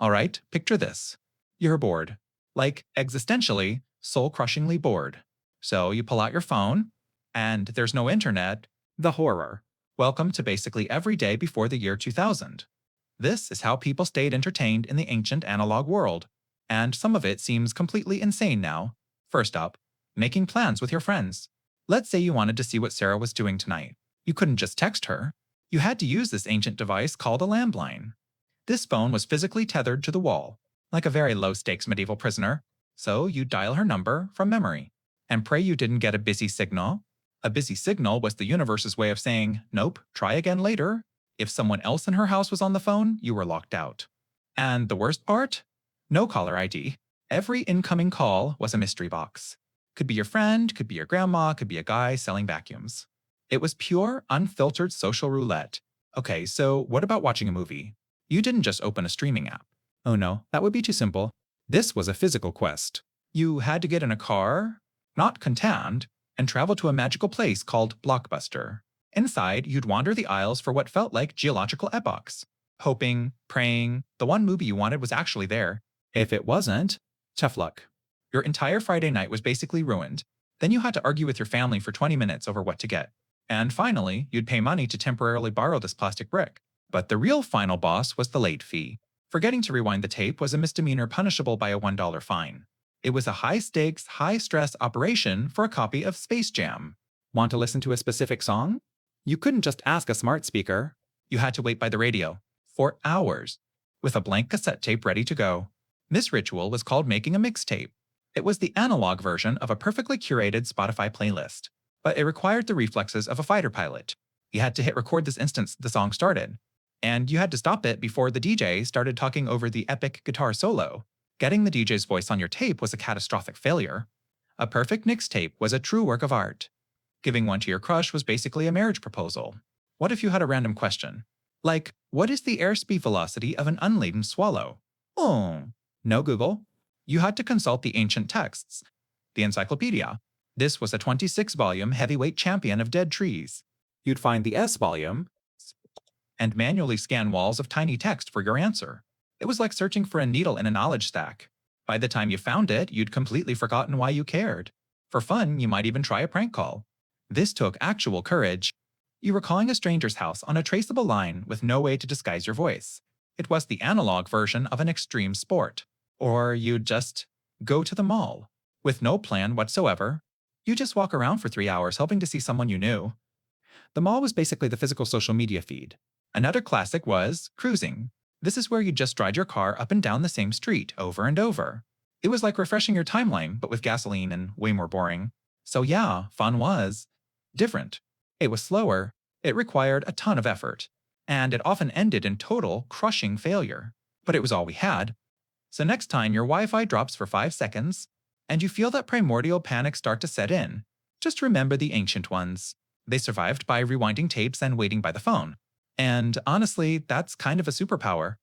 Alright, picture this. You're bored. Like, existentially, soul-crushingly bored. So you pull out your phone, and there's no internet. The horror. Welcome to basically every day before the year 2000. This is how people stayed entertained in the ancient analog world, and some of it seems completely insane now. First up, making plans with your friends. Let's say you wanted to see what Sarah was doing tonight. You couldn't just text her. You had to use this ancient device called a landline. This phone was physically tethered to the wall, like a very low-stakes medieval prisoner, so you'd dial her number from memory, and pray you didn't get a busy signal. A busy signal was the universe's way of saying, nope, try again later. If someone else in her house was on the phone, you were locked out. And the worst part? No caller ID. Every incoming call was a mystery box. Could be your friend, could be your grandma, could be a guy selling vacuums. It was pure, unfiltered social roulette. Okay, so what about watching a movie? You didn't just open a streaming app. Oh no, that would be too simple. This was a physical quest. You had to get in a car, not Contant, and travel to a magical place called Blockbuster. Inside, you'd wander the aisles for what felt like geological epochs, hoping, praying, the one movie you wanted was actually there. If it wasn't, tough luck. Your entire Friday night was basically ruined. Then you had to argue with your family for 20 minutes over what to get. And finally, you'd pay money to temporarily borrow this plastic brick. But the real final boss was the late fee. Forgetting to rewind the tape was a misdemeanor punishable by a $1 fine. It was a high-stakes, high-stress operation for a copy of Space Jam. Want to listen to a specific song? You couldn't just ask a smart speaker. You had to wait by the radio for hours with a blank cassette tape ready to go. This ritual was called making a mixtape. It was the analog version of a perfectly curated Spotify playlist, but it required the reflexes of a fighter pilot. You had to hit record this instant the song started, and you had to stop it before the DJ started talking over the epic guitar solo. Getting the DJ's voice on your tape was a catastrophic failure. A perfect mixtape was a true work of art. Giving one to your crush was basically a marriage proposal. What if you had a random question? Like, what is the airspeed velocity of an unladen swallow? Oh, no Google. You had to consult the ancient texts, the encyclopedia. This was a 26-volume heavyweight champion of dead trees. You'd find the S volume and manually scan walls of tiny text for your answer. It was like searching for a needle in a knowledge stack. By the time you found it, you'd completely forgotten why you cared. For fun, you might even try a prank call. This took actual courage. You were calling a stranger's house on a traceable line with no way to disguise your voice. It was the analog version of an extreme sport. Or you'd just go to the mall. With no plan whatsoever. You just walk around for 3 hours hoping to see someone you knew. The mall was basically the physical social media feed. Another classic was cruising. This is where you just ride your car up and down the same street over and over. It was like refreshing your timeline, but with gasoline and way more boring. So yeah, fun was different. It was slower, it required a ton of effort, and it often ended in total, crushing failure. But it was all we had. So next time your Wi-Fi drops for 5 seconds, and you feel that primordial panic start to set in, just remember the ancient ones. They survived by rewinding tapes and waiting by the phone. And honestly, that's kind of a superpower.